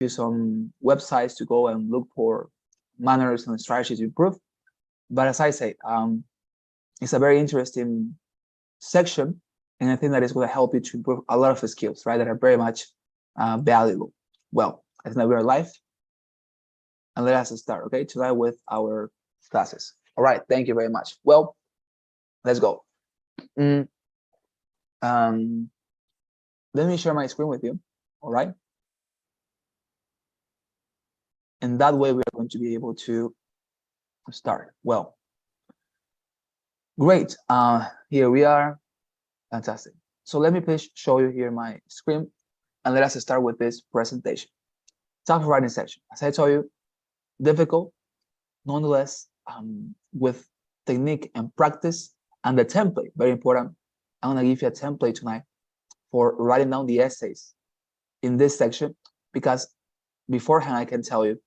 you some websites to go and look for manners and strategies to improve. But as I say, it's a very interesting section, and I think that is going to help you to improve a lot of the skills, right, that are very much valuable. Well, I think that we're live, and let us start, okay, tonight with our classes. All right, thank you very much. Well, let's go. Let me share my screen with you, all right? And that way we are going to be able to start. Well, great. Here we are. Fantastic. So let me please show you here my screen, and let us start with this presentation. Tough writing section. As I told you, difficult, nonetheless, with technique and practice and the template, very important. I'm going to give you a template tonight for writing down the essays in this section, because beforehand I can tell you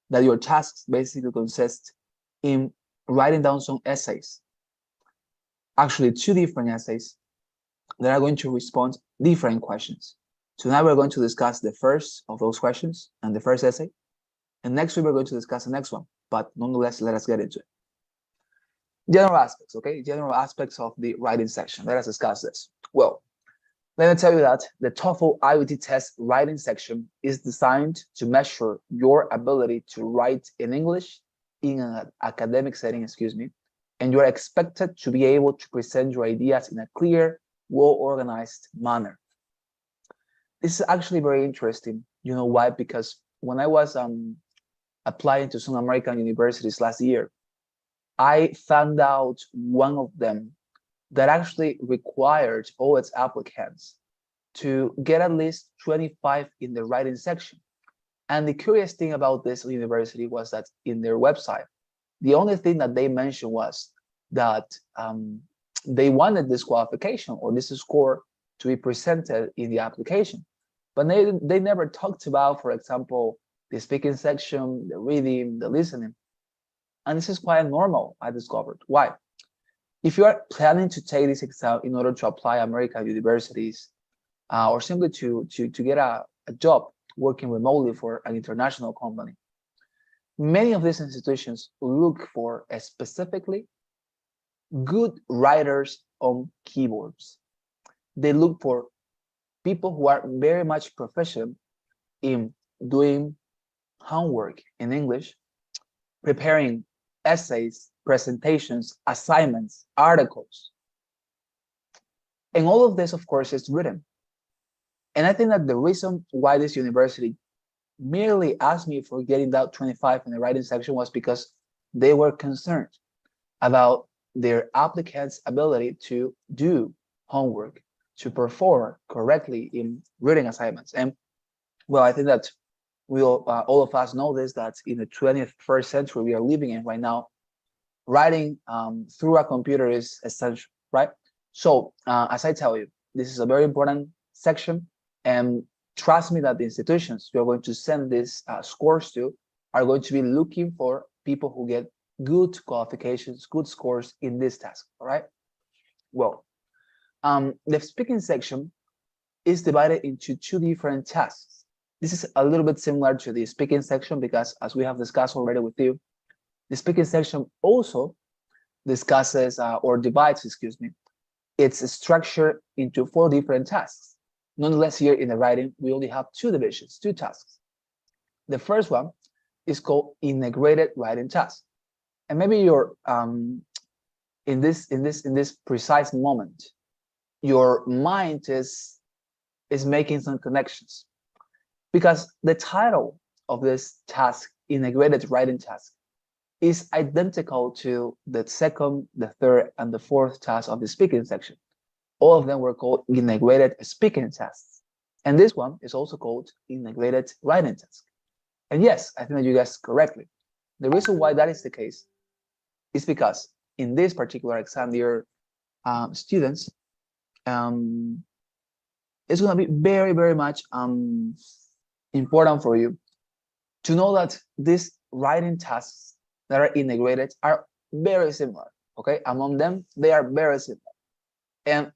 that your tasks basically consist in writing down some essays, actually 2 different essays that are going to respond different questions. Tonight we're going to discuss the first of those questions and the first essay, and next week we're going to discuss the next one, but nonetheless, let us get into it. General aspects, okay? General aspects of the writing section. Let us discuss this. Well, let me tell you that the TOEFL IBT test writing section is designed to measure your ability to write in English in an academic setting, and you are expected to be able to present your ideas in a clear, well-organized manner. This is actually very interesting. You know why? Because when I was applying to some American universities last year, I found out one of them that actually required all its applicants to get at least 25 in the writing section. And the curious thing about this university was that in their website, the only thing that they mentioned was that they wanted this qualification or this score to be presented in the application. But they never talked about, for example, the speaking section, the reading, the listening. And this is quite normal, I discovered. Why? If you are planning to take this exam in order to apply American universities, or simply to get a job working remotely for an international company, many of these institutions look for specifically good writers on keyboards. They look for people who are very much proficient in doing homework in English, preparing essays, presentations, assignments, articles. And all of this, of course, is written. And I think that the reason why this university merely asked me for getting that 25 in the writing section was because they were concerned about their applicants' ability to do homework, to perform correctly in reading assignments. And well, I think that all of us know this, that in the 21st century we are living in right now, writing through a computer is essential, right? So as I tell you, this is a very important section, and trust me that the institutions we are going to send these scores to are going to be looking for people who get good qualifications, good scores in this task, all right? Well, the speaking section is divided into 2 different tasks. This is a little bit similar to the speaking section because, as we have discussed already with you, the speaking section also discusses or divides, its structure into 4 different tasks. Nonetheless, here in the writing, we only have 2 divisions, 2 tasks. The first one is called integrated writing task, and maybe you're in this precise moment, your mind is making some connections, because the title of this task, integrated writing task, is identical to the second, the third, and the fourth task of the speaking section. All of them were called integrated speaking tasks. And this one is also called integrated writing task. And yes, I think that you guessed correctly. The reason why that is the case is because in this particular exam, dear students, it's going to be very, very much important for you to know that these writing tasks that are integrated are very similar, okay? Among them, they are very similar. And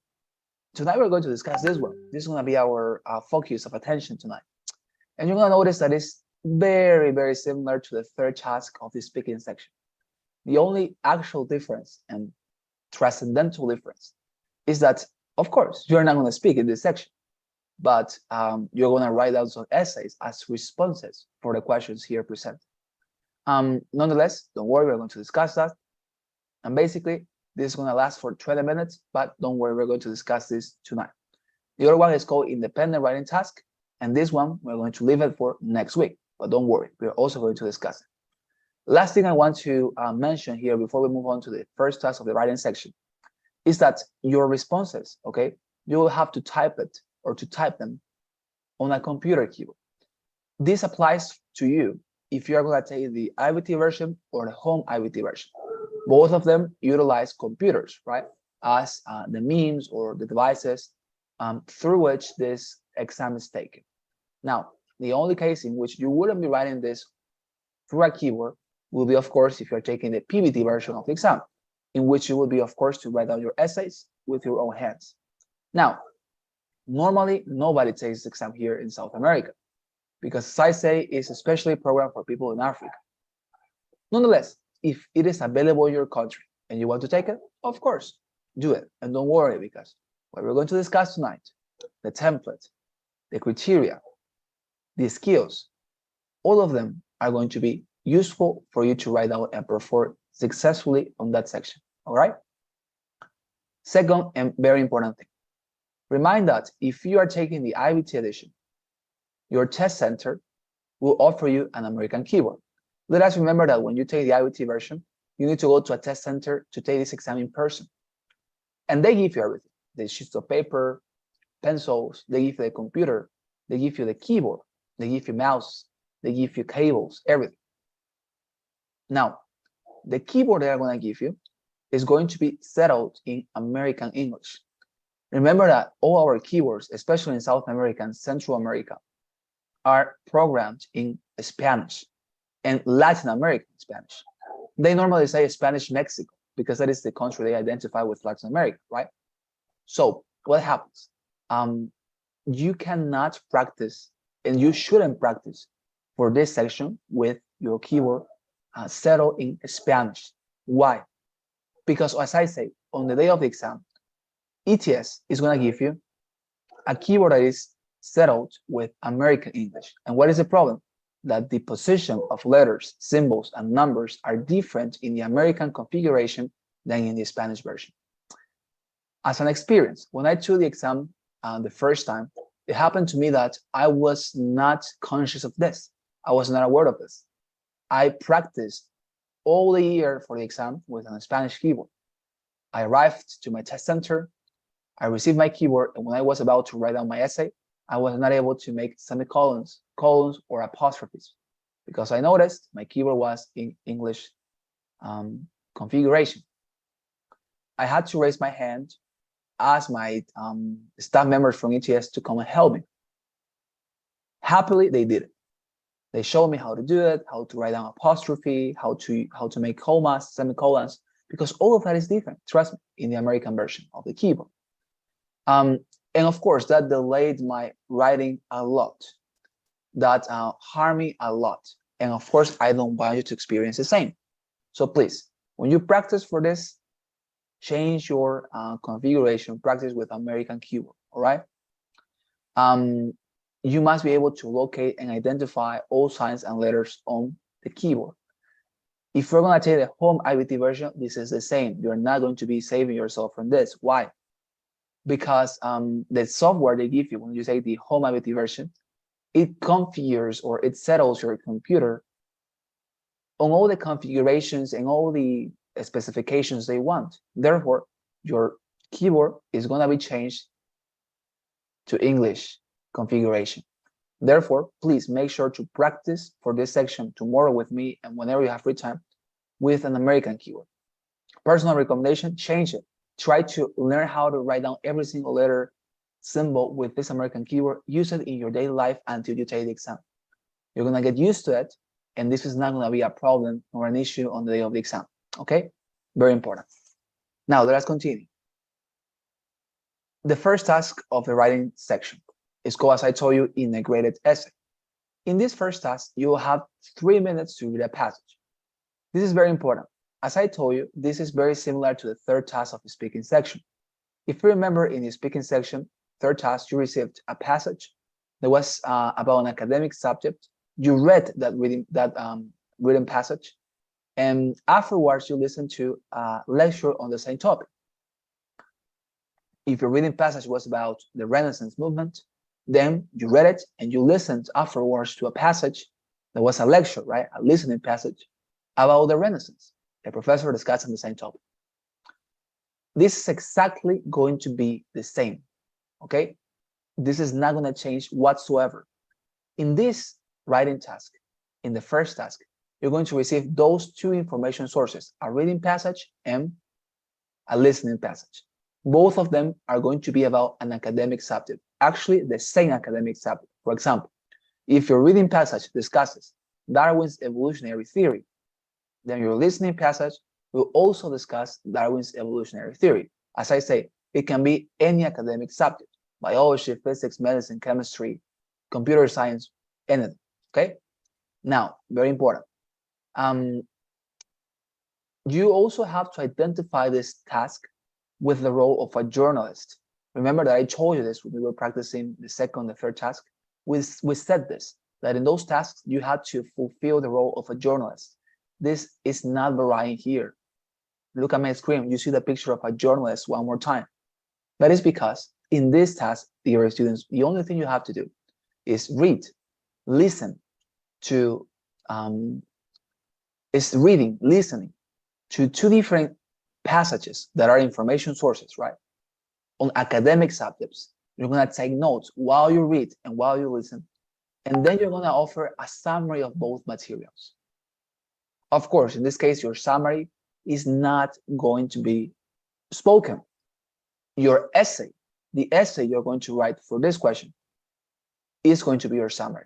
tonight we're going to discuss this one. This is going to be our focus of attention tonight. And you're gonna notice that it's very, very similar to the third task of the speaking section. The only actual difference and transcendental difference is that, of course, you're not gonna speak in this section, but you're gonna write out some essays as responses for the questions here presented. Nonetheless, don't worry, we're going to discuss that. And basically, this is going to last for 20 minutes, but don't worry, we're going to discuss this tonight. The other one is called independent writing task, and this one we're going to leave it for next week, but don't worry, we're also going to discuss it. Last thing I want to mention here before we move on to the first task of the writing section is that your responses, okay, you will have to type it or to type them on a computer keyboard. This applies to you if you are going to take the IVT version or the home IVT version. Both of them utilize computers, right, as the means or the devices through which this exam is taken. Now, the only case in which you wouldn't be writing this through a keyboard will be, of course, if you're taking the PVT version of the exam, in which you will be, of course, to write down your essays with your own hands. Now, normally, nobody takes this exam here in South America, because as I say, it's especially programmed for people in Africa. Nonetheless, if it is available in your country and you want to take it, of course, do it. And don't worry, because what we're going to discuss tonight, the template, the criteria, the skills, all of them are going to be useful for you to write out and perform successfully on that section, all right? Second, and very important thing, remind that if you are taking the IVT edition, your test center will offer you an American keyboard. Let us remember that when you take the IVT version, you need to go to a test center to take this exam in person. And they give you everything. The sheets of paper, pencils, they give you the computer, they give you the keyboard, they give you mouse, they give you cables, everything. Now, the keyboard that I'm going to give you is going to be settled in American English. Remember that all our keyboards, especially in South America and Central America, are programmed in Spanish and Latin American Spanish. They normally say Spanish Mexico because that is the country they identify with Latin America, right? So what happens? You cannot practice, and you shouldn't practice for this section with your keyboard settled in Spanish. Why? Because as I say, on the day of the exam, ETS is going to give you a keyboard that is settled with American English. And what is the problem? That the position of letters, symbols, and numbers are different in the American configuration than in the Spanish version. As an experience, when I took the exam the first time, it happened to me that I was not conscious of this. I was not aware of this. I practiced all the year for the exam with a Spanish keyboard. I arrived to my test center, I received my keyboard, and when I was about to write down my essay, I was not able to make semicolons, colons, or apostrophes because I noticed my keyboard was in English configuration. I had to raise my hand, ask my staff members from ETS to come and help me. Happily, they did it. They showed me how to do it, how to write down apostrophe, how to make commas, semicolons, because all of that is different, trust me, in the American version of the keyboard. And of course, that delayed my writing a lot. That harmed me a lot. And of course, I don't want you to experience the same. So please, when you practice for this, change your configuration, practice with American keyboard, all right? You must be able to locate and identify all signs and letters on the keyboard. If you're going to take the home IVT version, this is the same. You're not going to be saving yourself from this. Why? Because the software they give you when you take the home IVT version, it configures or it settles your computer on all the configurations and all the specifications they want. Therefore, your keyboard is going to be changed to English configuration. Therefore, please make sure to practice for this section tomorrow with me and whenever you have free time with an American keyboard. Personal recommendation, change it. Try to learn how to write down every single letter, symbol with this American keyboard. Use it in your daily life until you take the exam. You're going to get used to it, and this is not going to be a problem or an issue on the day of the exam. Okay? Very important. Now, let us continue. The first task of the writing section is called, as I told you, integrated essay. In this first task, you will have 3 minutes to read a passage. This is very important. As I told you, this is very similar to the third task of the speaking section. If you remember, in the speaking section, third task, you received a passage that was about an academic subject. You read that written passage, and afterwards you listen to a lecture on the same topic. If your reading passage was about the Renaissance movement, then you read it and you listened afterwards to a passage that was a lecture, right? A listening passage about the Renaissance. The professor discussing the same topic. This is exactly going to be the same, okay? This is not going to change whatsoever. In this writing task, in the first task, you're going to receive those two information sources, a reading passage and a listening passage. Both of them are going to be about an academic subject, actually the same academic subject. For example, if your reading passage discusses Darwin's evolutionary theory, then your listening passage will also discuss Darwin's evolutionary theory. As I say, it can be any academic subject, biology, physics, medicine, chemistry, computer science, anything, okay? Now, very important. You also have to identify this task with the role of a journalist. Remember that I told you this when we were practicing the second and third task. We said this, that in those tasks, you had to fulfill the role of a journalist. This is not varying here. Look at my screen. You see the picture of a journalist one more time. That is because in this task, dear students, the only thing you have to do is read, listen to, listening to two different passages that are information sources, right? On academic subjects. You're going to take notes while you read and while you listen. And then you're going to offer a summary of both materials. Of course, in this case, your summary is not going to be spoken. Your essay, the essay you're going to write for this question, is going to be your summary.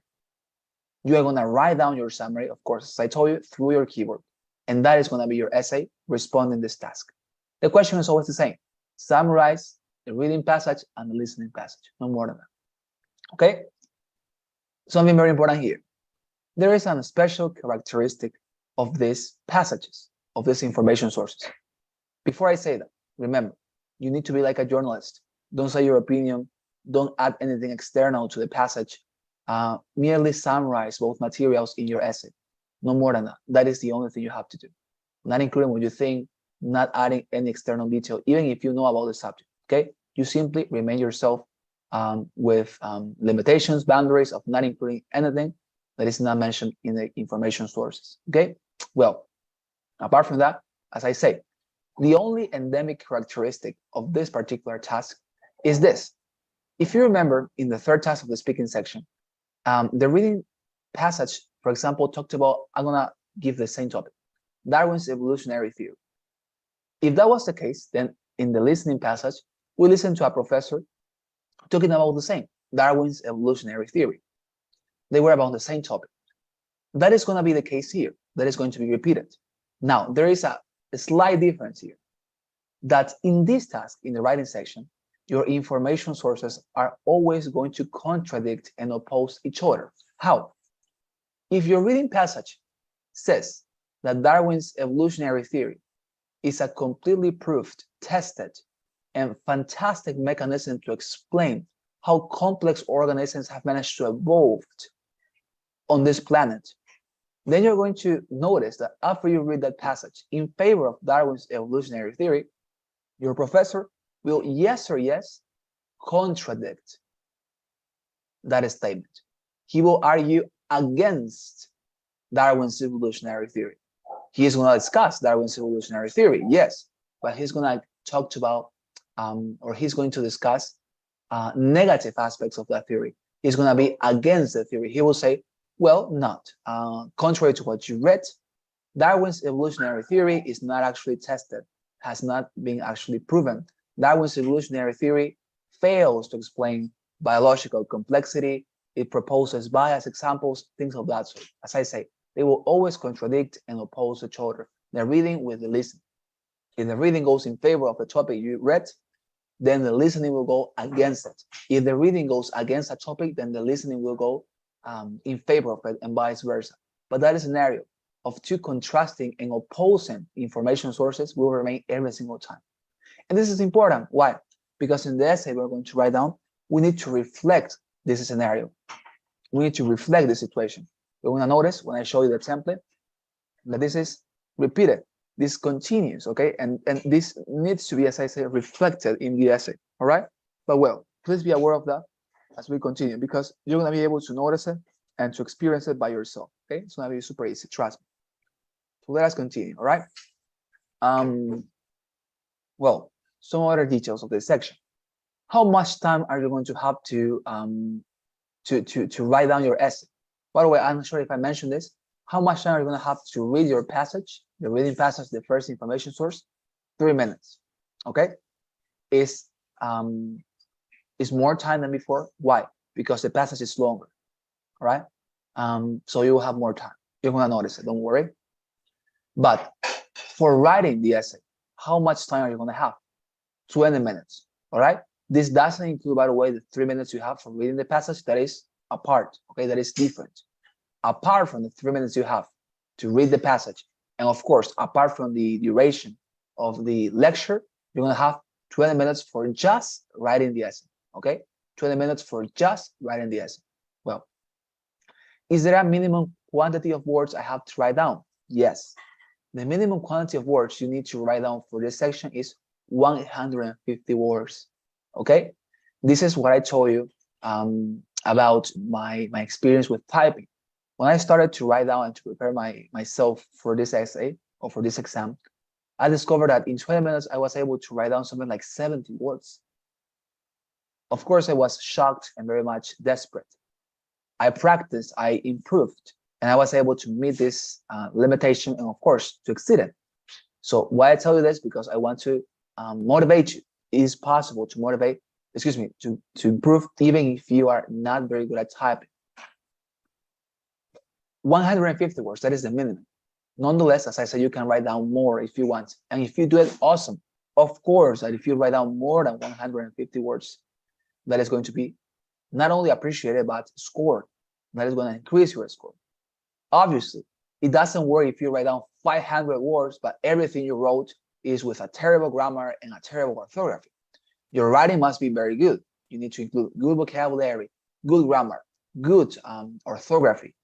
You are going to write down your summary, of course, as I told you, through your keyboard. And that is going to be your essay responding this task. The question is always the same. Summarize the reading passage and the listening passage, no more than that. Okay? Something very important here. There is a special characteristic of these passages, of these information sources. Before I say that, remember, you need to be like a journalist. Don't say your opinion. Don't add anything external to the passage. Merely summarize both materials in your essay. No more than that. That is the only thing you have to do. Not including what you think, not adding any external detail, even if you know about the subject, okay? You simply remain yourself with limitations, boundaries of not including anything that is not mentioned in the information sources, okay? Well, apart from that, as I say, the only endemic characteristic of this particular task is this. If you remember in the third task of the speaking section, the reading passage, for example, talked about, I'm gonna give the same topic, Darwin's evolutionary theory. If that was the case, then in the listening passage, we listen to a professor talking about the same, Darwin's evolutionary theory. They were about the same topic. That is going to be the case here. That is going to be repeated. Now, there is a slight difference here, that in this task, in the writing section, your information sources are always going to contradict and oppose each other. How? If your reading passage says that Darwin's evolutionary theory is a completely proved, tested, and fantastic mechanism to explain how complex organisms have managed to evolve on this planet, then you're going to notice that after you read that passage in favor of Darwin's evolutionary theory, your professor will, yes or yes, contradict that statement. He will argue against Darwin's evolutionary theory. He is going to discuss Darwin's evolutionary theory, yes, but he's going to talk about, or he's going to discuss negative aspects of that theory. He's going to be against the theory. He will say, well, not. Contrary to what you read, Darwin's evolutionary theory is not actually tested, has not been actually proven. Darwin's evolutionary theory fails to explain biological complexity. It proposes biased examples, things of that sort. As I say, they will always contradict and oppose each other. The reading with the listening. If the reading goes in favor of the topic you read, then the listening will go against it. If the reading goes against a topic, then the listening will go in favor of it and vice versa. But that scenario of two contrasting and opposing information sources will remain every single time. And this is important. Why? Because in the essay we're going to write down, we need to reflect this scenario. We need to reflect the situation. You're going to notice when I show you the template that this is repeated. This continues, okay? And this needs to be, as I say, reflected in the essay, all right? But well, please be aware of that as we continue, because you're going to be able to notice it and to experience it by yourself, okay? It's going to be super easy, trust me. So let us continue, all right? Well, some other details of this section. How much time are you going to have to write down your essay? By the way, I'm not sure if I mentioned this. How much time are you going to have to read your passage, the reading passage, the first information source? 3 minutes, okay? Is more time than before. Why? Because the passage is longer, all right? So you will have more time. You're going to notice it, don't worry. But for writing the essay, how much time are you going to have? 20 minutes, all right? This doesn't include, by the way, the 3 minutes you have for reading the passage. That is apart, okay? That is different. Apart from the 3 minutes you have to read the passage, and of course, apart from the duration of the lecture, you're going to have 20 minutes for just writing the essay, okay? 20 minutes for just writing the essay. Well, is there a minimum quantity of words I have to write down? Yes. The minimum quantity of words you need to write down for this section is 150 words, okay? This is what I told you about my experience with typing. When I started to write down and to prepare myself for this essay or for this exam, I discovered that in 20 minutes, I was able to write down something like 70 words. Of course, I was shocked and very much desperate. I practiced, I improved, and I was able to meet this limitation and, of course, to exceed it. So why I tell you this? Because I want to motivate you. It is possible to motivate, to improve even if you are not very good at typing. 150 words, that is the minimum. Nonetheless, as I said, you can write down more if you want. And if you do it, awesome. Of course, that if you write down more than 150 words, that is going to be not only appreciated, but scored. That is going to increase your score. Obviously, it doesn't work if you write down 500 words, but everything you wrote is with a terrible grammar and a terrible orthography. Your writing must be very good. You need to include good vocabulary, good grammar, good orthography.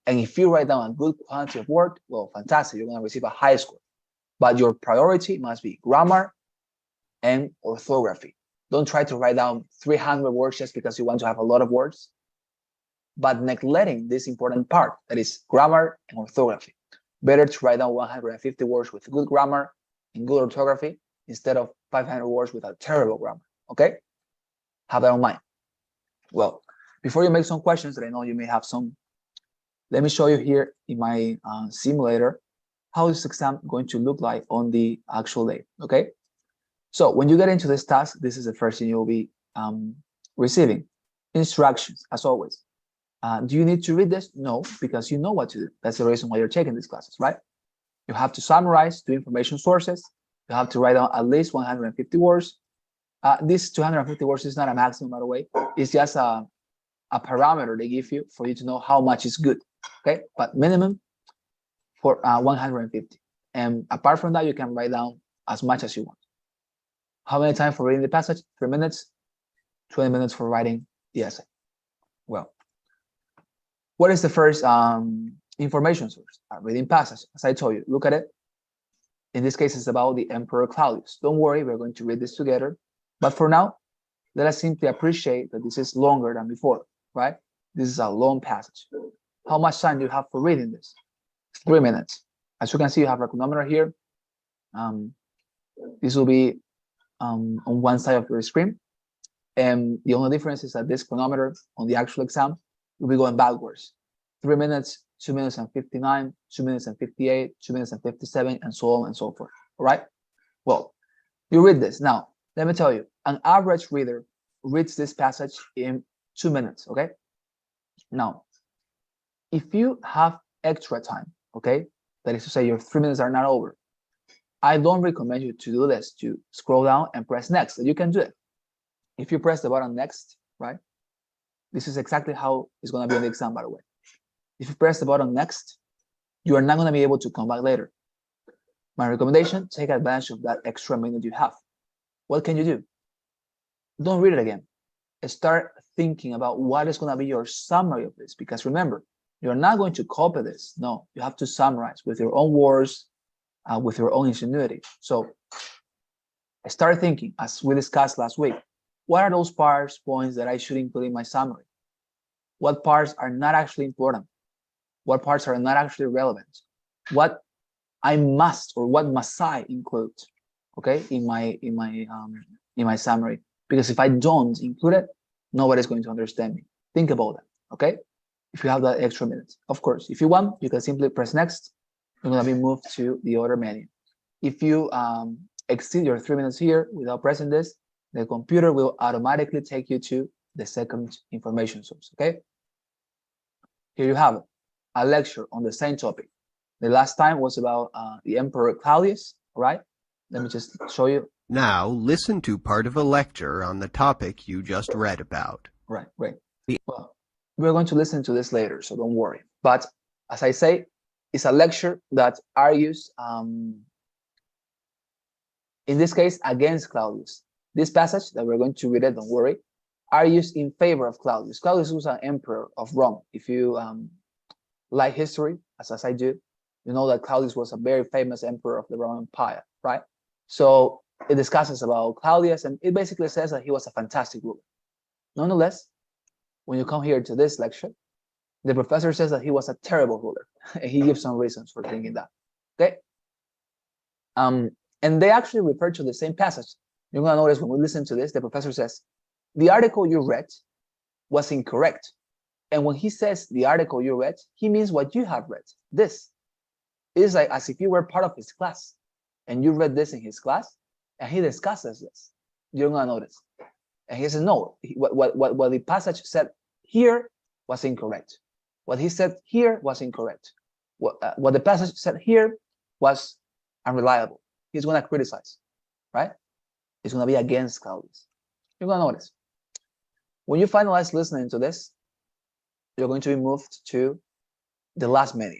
And if you write down a good quantity of words, well, fantastic, you're going to receive a high score. But your priority must be grammar and orthography. Don't try to write down 300 words just because you want to have a lot of words, but neglecting this important part, that is grammar and orthography. Better to write down 150 words with good grammar and good orthography instead of 500 words with a terrible grammar, okay? Have that in mind. Well, before you make some questions that I know you may have some, let me show you here in my simulator how this exam is going to look like on the actual day, okay? So when you get into this task, this is the first thing you'll be receiving. Instructions, as always. Do you need to read this? No, because you know what to do. That's the reason why you're taking these classes, right? You have to summarize 2 information sources. You have to write down at least 150 words. This 250 words is not a maximum, by the way. It's just a parameter they give you for you to know how much is good, okay? But minimum for 150. And apart from that, you can write down as much as you want. How many time for reading the passage? 3 minutes. 20 minutes for writing the essay. Well, what is the first information source? A reading passage. As I told you, look at it. In this case, it's about the Emperor Claudius. Don't worry, we're going to read this together. But for now, let us simply appreciate that this is longer than before, right? This is a long passage. How much time do you have for reading this? 3 minutes. As you can see, you have a chronometer here. This will be on one side of your screen. And the only difference is that this chronometer on the actual exam will be going backwards. 3 minutes, 2 minutes and 59, 2 minutes and 58, 2 minutes and 57, and so on and so forth. All right? Well, you read this. Now, let me tell you, an average reader reads this passage in 2 minutes, okay? Now, if you have extra time, okay, that is to say your 3 minutes are not over, I don't recommend you to do this, to scroll down and press next. You can do it. If you press the button next, right, This is exactly how it's going to be on the exam, by the way. If you press the button next, you are not going to be able to come back later. My recommendation, take advantage of that extra minute you have. What can you do? Don't read it again. Start thinking about what is going to be your summary of this, because remember, you're not going to copy this. No, you have to summarize with your own words, with your own ingenuity. So start thinking, as we discussed last week, what are those points that I should include in my summary? What parts are not actually important? What parts are not actually relevant? What I must, or what must I include, okay, in my summary? Because if I don't include it, nobody's going to understand me. Think about that, okay? If you have that extra minute. Of course, if you want, you can simply press next. You're going to be moved to the other menu. If you exceed your 3 minutes here without pressing this, the computer will automatically take you to the second information source, okay? Here you have it, a lecture on the same topic. The last time was about the Emperor Claudius, right? Let me just show you. Now listen to part of a lecture on the topic you just read about. Right, great. Well, we're going to listen to this later, so don't worry. But as I say, it's a lecture that argues, in this case, against Claudius. This passage that we're going to read it, don't worry, argues in favor of Claudius. Claudius was an emperor of Rome. If you like history, as I do, you know that Claudius was a very famous emperor of the Roman Empire, right? So it discusses about Claudius, and it basically says that he was a fantastic ruler. Nonetheless, when you come here to this lecture, the professor says that he was a terrible ruler, and he gives some reasons for thinking that, okay? And they actually refer to the same passage. You're going to notice when we listen to this, the professor says, the article you read was incorrect. And when he says the article you read, he means what you have read. This is like as if you were part of his class and you read this in his class and he discusses this. You're going to notice. And he says, no, what the passage said here was incorrect. What he said here was incorrect. What the passage said here was unreliable. He's going to criticize, right? He's going to be against Claudius. You're going to notice. When you finalize listening to this, you're going to be moved to the last menu.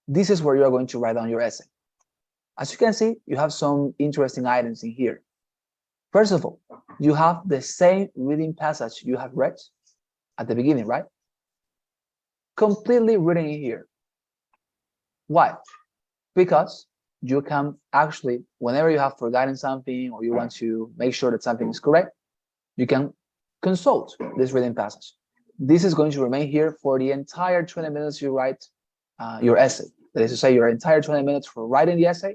This is where you're going to write down your essay. As you can see, you have some interesting items in here. First of all, you have the same reading passage you have read at the beginning, right? Completely written in here. Why? Because you can actually, whenever you have forgotten something or you want to make sure that something is correct, you can consult this reading passage. This is going to remain here for the entire 20 minutes you write your essay. That is to say, your entire 20 minutes for writing the essay,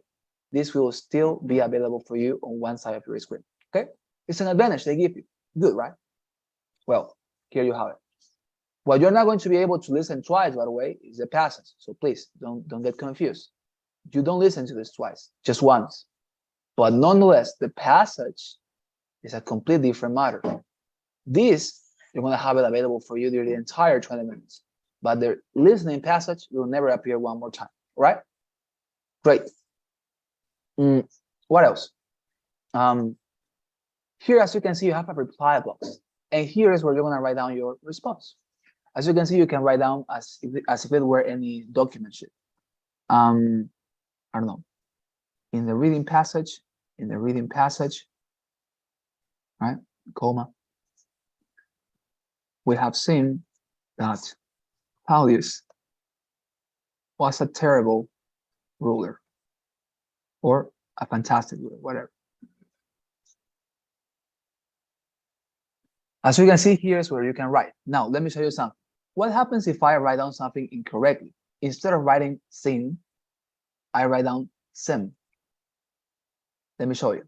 this will still be available for you on one side of your screen, okay? It's an advantage they give you. Good, right? Well, here you have it. What you're not going to be able to listen twice, by the way, is the passage. So please, don't get confused. You don't listen to this twice, just once. But nonetheless, the passage is a completely different matter. This, you're going to have it available for you during the entire 20 minutes. But the listening passage will never appear one more time, right? Great. What else? Here, as you can see, you have a reply box. And here is where you're going to write down your response. As you can see, you can write down as if it were any document sheet. I don't know. In the reading passage, right? Comma. We have seen that Claudius was a terrible ruler or a fantastic ruler, whatever. As you can see, here's where you can write. Now, let me show you something. What happens if I write down something incorrectly? Instead of writing sin, I write down sem. Let me show you.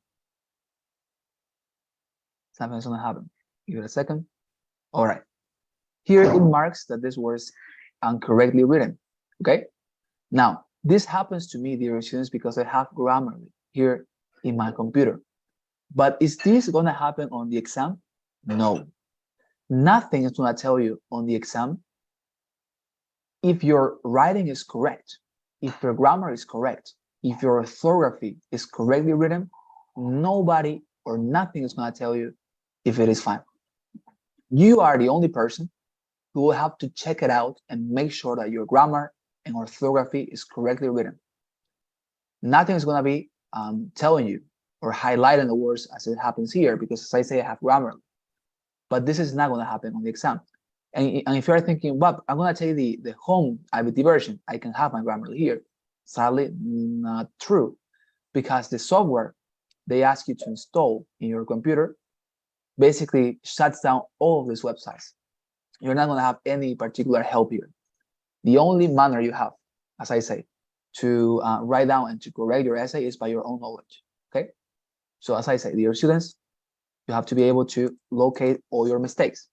Something's going to happen. Give it a second. All right. Here it marks that this was incorrectly written, okay? Now, this happens to me, dear students, because I have Grammarly here in my computer. But is this going to happen on the exam? No. Nothing is going to tell you on the exam if your writing is correct, if your grammar is correct, if your orthography is correctly written, nobody or nothing is going to tell you if it is fine. You are the only person who will have to check it out and make sure that your grammar and orthography is correctly written. Nothing is going to be telling you or highlighting the words as it happens here, because as I say, I have Grammarly. But this is not going to happen on the exam. And if you're thinking, Bob, I'm going to take the home IBT version, I can have my Grammarly here. Sadly, not true, because the software they ask you to install in your computer basically shuts down all of these websites. You're not going to have any particular help here. The only manner you have, as I say, to write down and to correct your essay is by your own knowledge. Okay. So as I say, dear students, you have to be able to locate all your mistakes,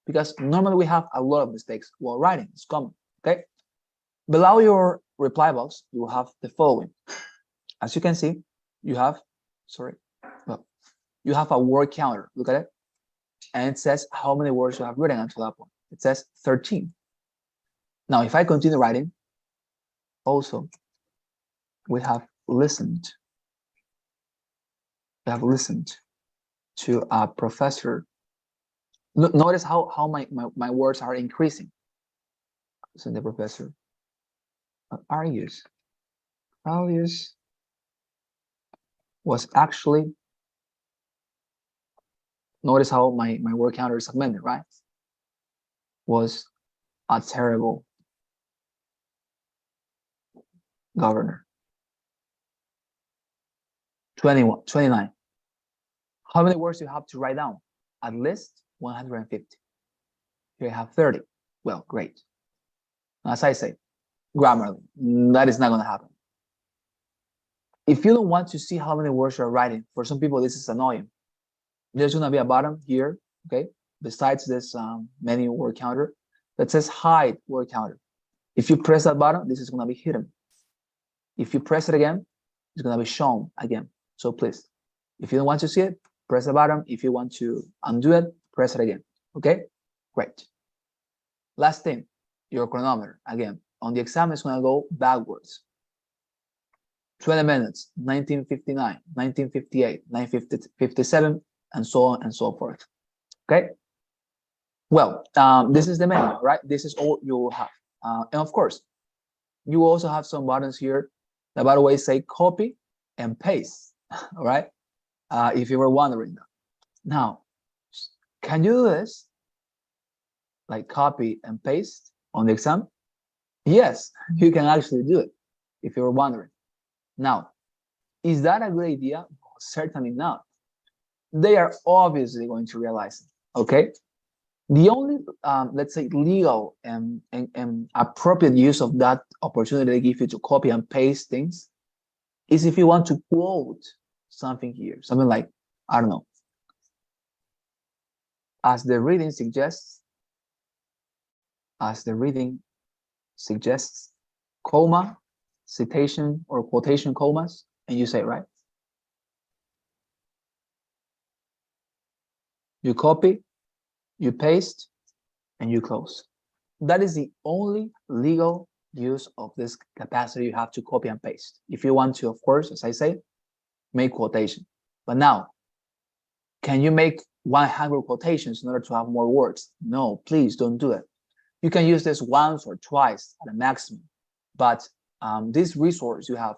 because normally we have a lot of mistakes while writing. It's common. Okay. Below your reply box, you will have the following. As you can see, you have, you have a word counter. Look at it. And it says how many words you have written until that point. It says 13. Now, if I continue writing, also, we have listened. We have listened to a professor. Notice how my words are increasing. So the professor argues was actually, notice how my word counter is amended, right? Was a terrible governor. 29. How many words do you have to write down? At least 150. Here I have 30. Well, great. As I say, Grammarly, that is not going to happen. If you don't want to see how many words you're writing, for some people this is annoying. There's going to be a button here, okay, besides this menu word counter that says hide word counter. If you press that button, this is going to be hidden. If you press it again, it's going to be shown again. So please, if you don't want to see it, press the button. If you want to undo it, press it again. Okay, great. Last thing, your chronometer. Again, on the exam, it's going to go backwards. 20 minutes, 1959, 1958, 1957, and so on and so forth. Okay. Well, this is the menu, right? This is all you will have. And of course, you also have some buttons here that, by the way, say copy and paste. All right. If you were wondering that. Now, can you do this? Like copy and paste on the exam? Yes, you can actually do it if you were wondering. Now, is that a good idea? Certainly not. They are obviously going to realize it, okay? The only, let's say, legal and appropriate use of that opportunity they give you to copy and paste things is if you want to quote something here, something like, I don't know, as the reading suggests, comma, citation or quotation commas, and you say, right? You copy, you paste, and you close. That is the only legal use of this capacity you have to copy and paste. If you want to, of course, as I say, make quotation. But now, can you make 100 quotations in order to have more words? No, please don't do it. You can use this once or twice at a maximum, but this resource you have,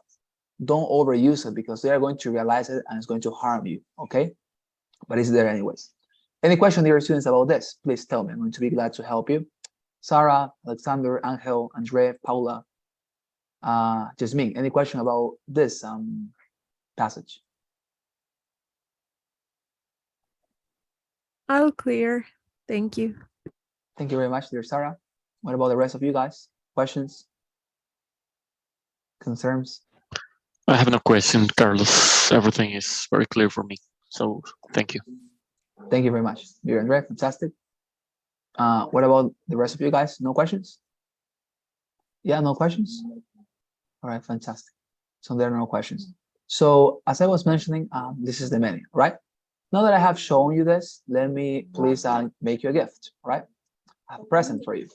don't overuse it because they are going to realize it and it's going to harm you, okay? But it's there anyways. Any question, dear students, about this? Please tell me. I'm going to be glad to help you. Sarah, Alexander, Angel, Andre, Paula, Jasmine, any question about this passage? All clear. Thank you. Thank you very much, dear Sarah. What about the rest of you guys? Questions? Concerns? I have no question, Carlos. Everything is very clear for me. So thank you. Thank you very much. Dear Andre, fantastic. What about the rest of you guys? No questions? Yeah, no questions? All right, fantastic. So there are no questions. So as I was mentioning, this is the menu, right? Now that I have shown you this, let me please make you a gift, right? I have a present for you.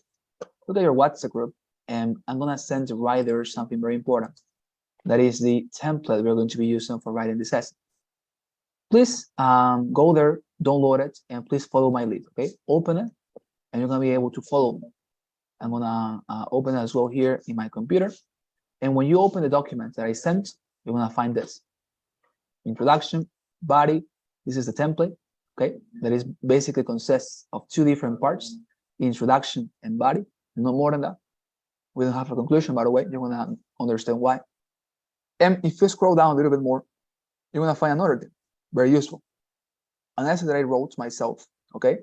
Look at your WhatsApp group, and I'm gonna send right there something very important. That is the template we're going to be using for writing this essay. Please go there download it, and please follow my lead, okay? Open it, and you're gonna be able to follow me. I'm gonna open it as well here in my computer. And when you open the document that I sent, you're gonna find this. Introduction, body, this is the template, okay? That is basically consists of two different parts, introduction and body, no more than that. We don't have a conclusion, by the way, you're gonna understand why. And if you scroll down a little bit more, you're gonna find another thing, very useful. An essay that I wrote myself, okay?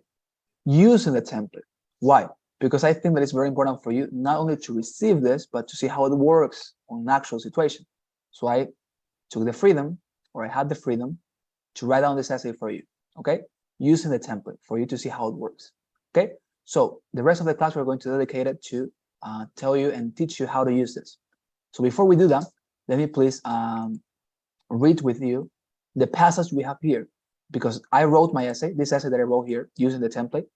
Using the template. Why? Because I think that it's very important for you not only to receive this, but to see how it works on an actual situation. So I took the freedom, or I had the freedom, to write down this essay for you, okay? Using the template for you to see how it works, okay? So the rest of the class, we're going to dedicate it to tell you and teach you how to use this. So before we do that, let me please read with you the passage we have here, because I wrote my essay, this essay that I wrote here using the template,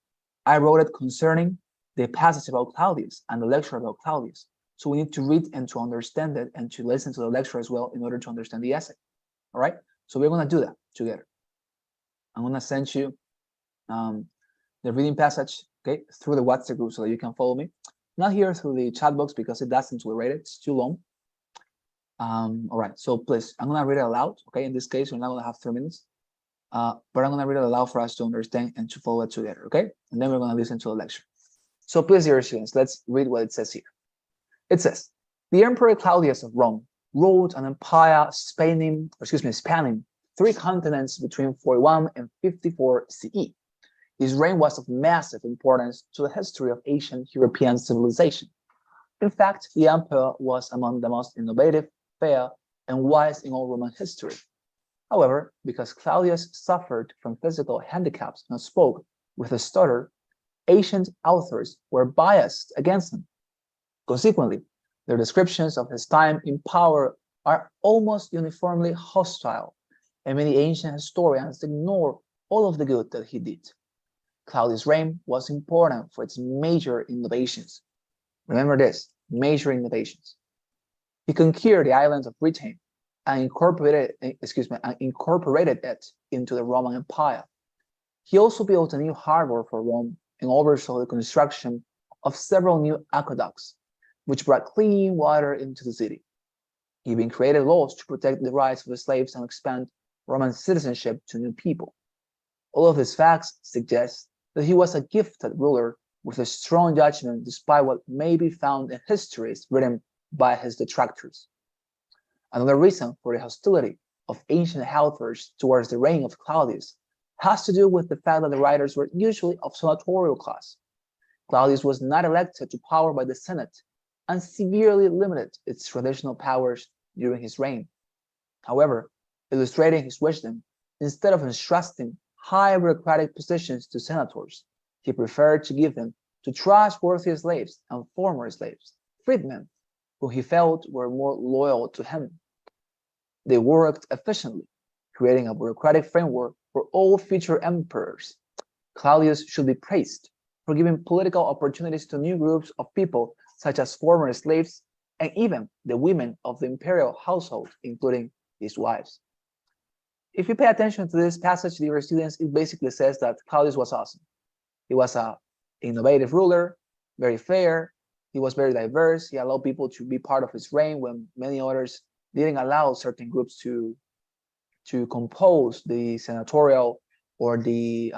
I wrote it concerning the passage about Claudius and the lecture about Claudius. So we need to read and to understand it and to listen to the lecture as well in order to understand the essay. All right, so we're going to do that together. I'm going to send you the reading passage, okay, through the WhatsApp group so that you can follow me. Not here through the chat box because it doesn't tolerate it, it's too long. All right, so please, I'm going to read it aloud, okay? In this case, we're not going to have 3 minutes, but I'm going to read it aloud for us to understand and to follow it together, okay? And then we're going to listen to the lecture. So please, dear students, let's read what it says here. It says, the Emperor Claudius of Rome ruled an empire spanning 3 continents between 41 and 54 CE. His reign was of massive importance to the history of ancient European civilization. In fact, the emperor was among the most innovative, fair, and wise in all Roman history. However, because Claudius suffered from physical handicaps and spoke with a stutter, ancient authors were biased against him. Consequently, their descriptions of his time in power are almost uniformly hostile, and many ancient historians ignore all of the good that he did. Claudius' reign was important for its major innovations. Remember this, major innovations. He conquered the islands of Britain and incorporated it into the Roman Empire. He also built a new harbor for Rome and oversaw the construction of several new aqueducts, which brought clean water into the city. He even created laws to protect the rights of the slaves and expand Roman citizenship to new people. All of these facts suggest that he was a gifted ruler with a strong judgment despite what may be found in histories written by his detractors. Another reason for the hostility of ancient authors towards the reign of Claudius has to do with the fact that the writers were usually of senatorial class. Claudius was not elected to power by the Senate and severely limited its traditional powers during his reign. However, illustrating his wisdom, instead of entrusting high bureaucratic positions to senators, he preferred to give them to trustworthy slaves and former slaves, freedmen, who he felt were more loyal to him. They worked efficiently, creating a bureaucratic framework for all future emperors. Claudius should be praised for giving political opportunities to new groups of people, such as former slaves and even the women of the imperial household, including his wives. If you pay attention to this passage, dear students, it basically says that Claudius was awesome. He was an innovative ruler, very fair. He was very diverse. He allowed people to be part of his reign when many others didn't allow certain groups to compose the senatorial or the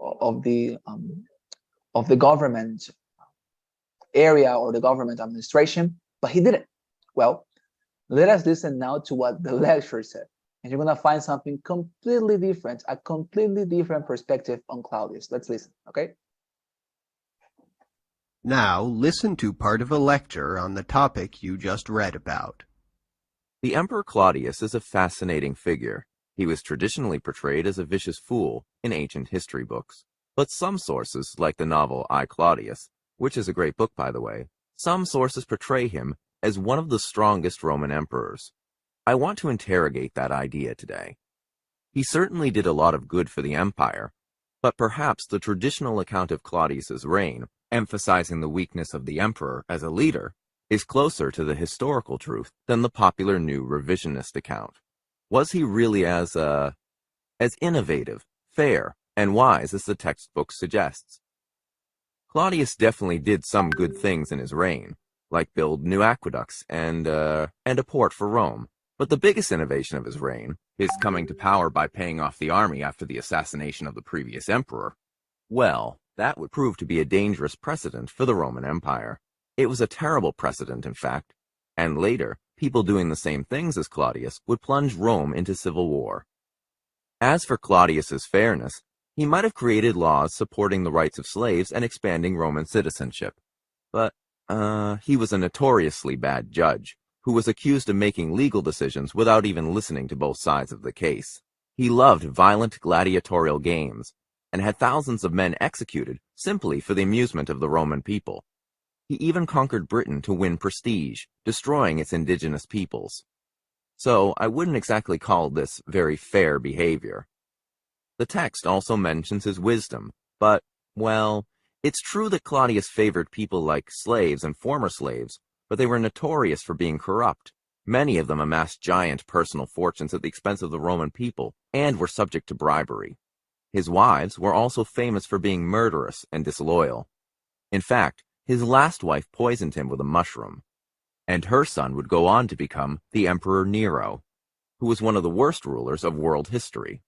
of the government area or the government administration, but he didn't. Well, let us listen now to what the lecturer said, and you're going to find something completely different, a completely different perspective on Claudius. Let's listen, okay? Now listen to part of a lecture on the topic you just read about. The Emperor Claudius is a fascinating figure. He was traditionally portrayed as a vicious fool in ancient history books. But some sources, like the novel I, Claudius, which is a great book by the way, some sources portray him as one of the strongest Roman emperors. I want to interrogate that idea today. He certainly did a lot of good for the empire, but perhaps the traditional account of Claudius's reign, emphasizing the weakness of the emperor as a leader, is closer to the historical truth than the popular new revisionist account. Was he really as innovative, fair, and wise as the textbook suggests. Claudius definitely did some good things in his reign, like build new aqueducts and a port for Rome. But the biggest innovation of his reign, his coming to power by paying off the army after the assassination of the previous emperor, well, that would prove to be a dangerous precedent for the Roman Empire. It was a terrible precedent, in fact, and later, people doing the same things as Claudius would plunge Rome into civil war. As for Claudius's fairness, he might have created laws supporting the rights of slaves and expanding Roman citizenship. But, he was a notoriously bad judge, who was accused of making legal decisions without even listening to both sides of the case. He loved violent gladiatorial games, and had thousands of men executed simply for the amusement of the Roman people. He even conquered Britain to win prestige, destroying its indigenous peoples. So I wouldn't exactly call this very fair behavior. The text also mentions his wisdom, but, well, it's true that Claudius favored people like slaves and former slaves, but they were notorious for being corrupt. Many of them amassed giant personal fortunes at the expense of the Roman people, and were subject to bribery. His wives were also famous for being murderous and disloyal. In fact, his last wife poisoned him with a mushroom, and her son would go on to become the Emperor Nero, who was one of the worst rulers of world history.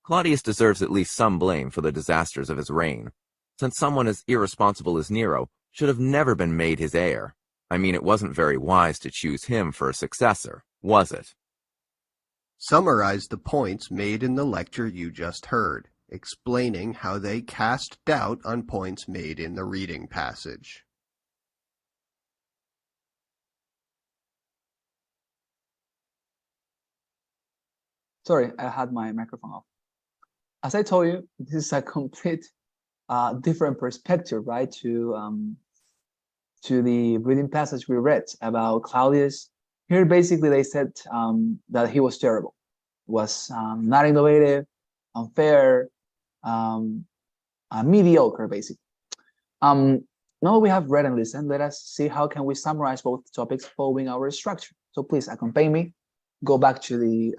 Claudius deserves at least some blame for the disasters of his reign, since someone as irresponsible as Nero should have never been made his heir. I mean, it wasn't very wise to choose him for a successor, was it? Summarize the points made in the lecture you just heard, explaining how they cast doubt on points made in the reading passage. Sorry, I had my microphone off. As I told you, this is a complete different perspective, right, to the reading passage we read about Claudius. Here, basically, they said that he was terrible, was not innovative, unfair, mediocre, basically. Now that we have read and listened, let us see how can we summarize both topics following our structure. So please accompany me, go back to the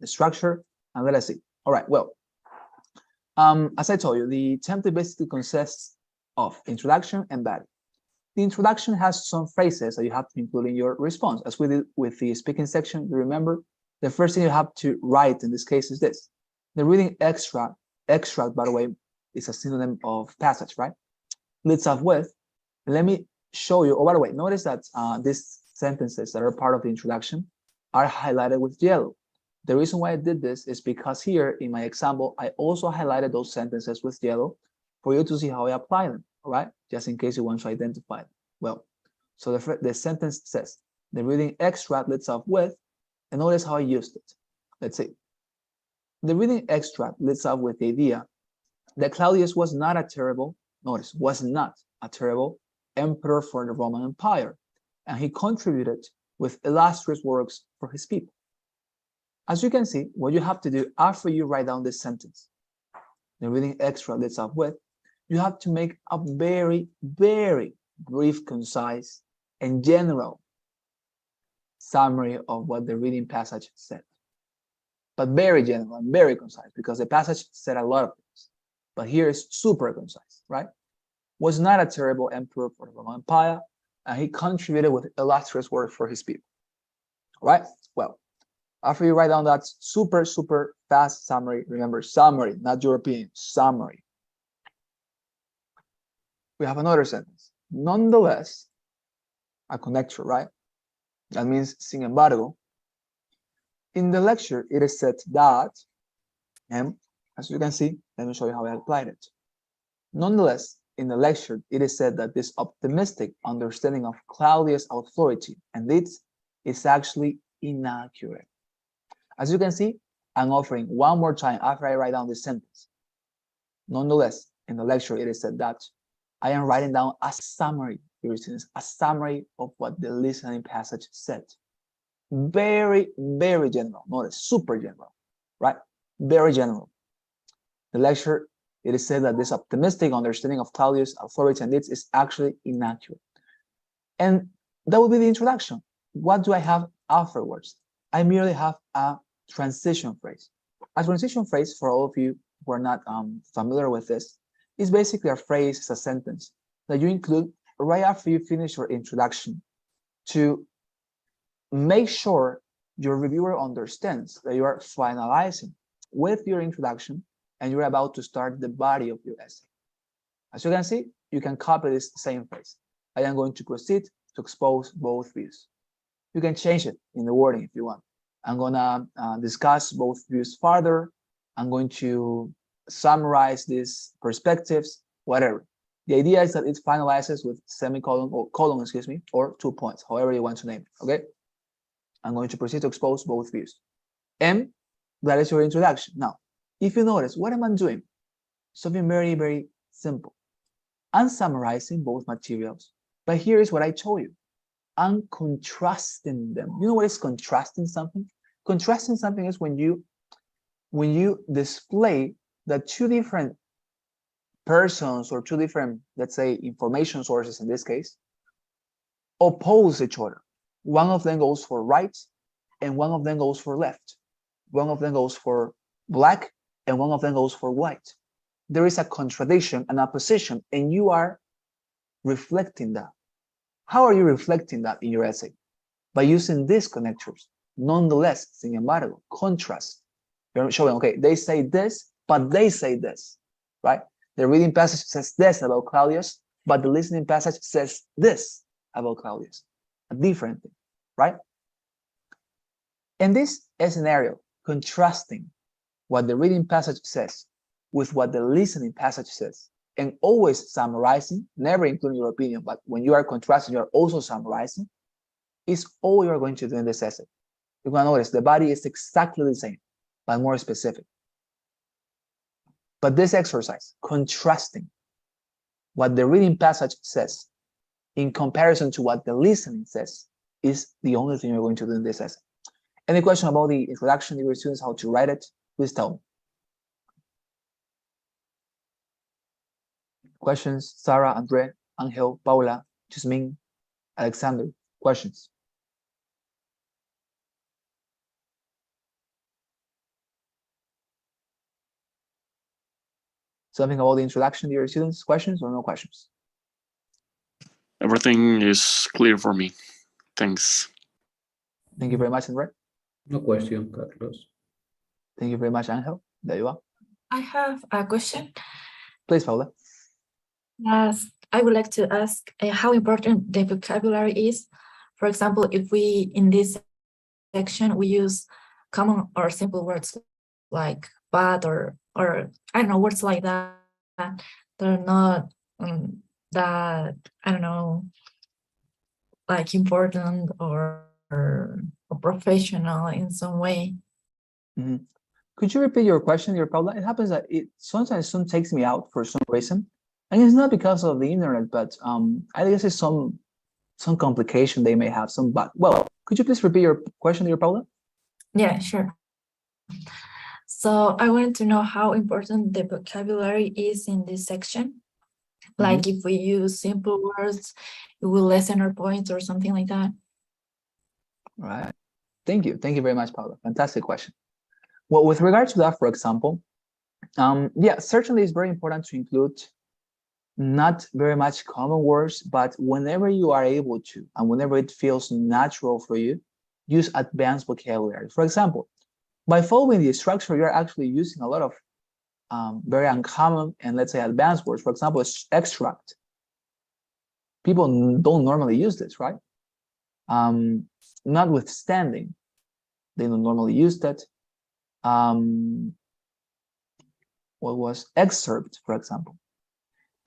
structure, and let us see. All right, well, as I told you, the template basically consists of introduction and body. The introduction has some phrases that you have to include in your response. As we did with the speaking section, you remember, the first thing you have to write in this case is this. The reading extract, by the way, is a synonym of passage, right? Leads off with, let me show you, oh, by the way, notice that these sentences that are part of the introduction are highlighted with yellow. The reason why I did this is because here in my example, I also highlighted those sentences with yellow for you to see how I apply them, all right? Just in case you want to identify them. Well, so the sentence says, the reading extract leads off with, and notice how I used it. Let's see. The reading extract leads off with the idea that Claudius was not a terrible, notice, was not a terrible emperor for the Roman Empire, and he contributed with illustrious works for his people. As you can see, what you have to do after you write down this sentence, the reading extract leads off with, you have to make a very, very brief, concise, and general summary of what the reading passage said. But very general and very concise, because the passage said a lot of things. But here is super concise, right? Was not a terrible emperor for the Roman Empire, and he contributed with illustrious work for his people. Right? Well, after you write down that super, super fast summary, remember, summary, not European, summary. We have another sentence. Nonetheless, a connector, right? That means sin embargo. In the lecture, it is said that, and as you can see, let me show you how I applied it. Nonetheless, in the lecture, it is said that this optimistic understanding of Claudius' authority and deeds is actually inaccurate. As you can see, I'm offering one more time after I write down this sentence. Nonetheless, in the lecture, it is said that I am writing down a summary, dear students, a summary of what the listening passage said. Very, very general, notice, super general, right? Very general. The lecture, it is said that this optimistic understanding of Claudius' authority and deeds is actually inaccurate. And that would be the introduction. What do I have afterwards? I merely have a transition phrase. A transition phrase, for all of you who are not familiar with this, is basically a phrase, it's a sentence that you include right after you finish your introduction to make sure your reviewer understands that you are finalizing with your introduction and you're about to start the body of your essay. As you can see, you can copy this same phrase. I am going to proceed to expose both views. You can change it in the wording if you want. I'm gonna discuss both views further. I'm going to summarize these perspectives, whatever. The idea is that it finalizes with semicolon or colon, excuse me, or 2 points, however you want to name it, okay? I'm going to proceed to expose both views. And that is your introduction. Now, if you notice, what am I doing? Something very, very simple. I'm summarizing both materials, but here is what I told you. I'm contrasting them. You know what is contrasting something? Contrasting something is when you display that two different persons or two different, let's say, information sources in this case, oppose each other. One of them goes for right and one of them goes for left. One of them goes for black and one of them goes for white. There is a contradiction, an opposition, and you are reflecting that. How are you reflecting that in your essay? By using these connectors. Nonetheless, sin embargo, contrast. You're showing, okay, they say this, but they say this, right? The reading passage says this about Claudius, but the listening passage says this about Claudius. A different thing, right? In this scenario, contrasting what the reading passage says with what the listening passage says, and always summarizing, never including your opinion, but when you are contrasting, you are also summarizing, is all you are going to do in this essay. You're going to notice the body is exactly the same, but more specific. But this exercise, contrasting what the reading passage says in comparison to what the listening says, is the only thing you're going to do in this essay. Any question about the introduction to your students, how to write it, please tell me. Questions? Sarah, Andre, Angel, Paula, Jasmine, Alexander, questions? Something about the introduction to your students, questions or no questions? Everything is clear for me. Thanks. Thank you very much, Andre. No question, Carlos. Thank you very much, Angel. There you are. I have a question. Please, Paula. Yes, I would like to ask how important the vocabulary is. For example, if we, in this section, we use common or simple words like but or I don't know, words like that, they're not that, I don't know, like important or professional in some way. Mm-hmm. Could you repeat your question, Paula? It happens that it sometimes takes me out for some reason. And it's not because of the internet, but I guess it's some complication they may have, some bug. Well, could you please repeat your question, Paula? Yeah, sure. So I wanted to know how important the vocabulary is in this section. Like if we use simple words, it will lessen our points or something like that. All right. Thank you. Thank you very much, Paula. Fantastic question. Well, with regard to that, for example, yeah, certainly it's very important to include not very much common words, but whenever you are able to, and whenever it feels natural for you, use advanced vocabulary. For example, by following the structure, you're actually using a lot of very uncommon and, let's say, advanced words. For example, extract. People don't normally use this, right? Notwithstanding, they don't normally use that. What was excerpt, for example?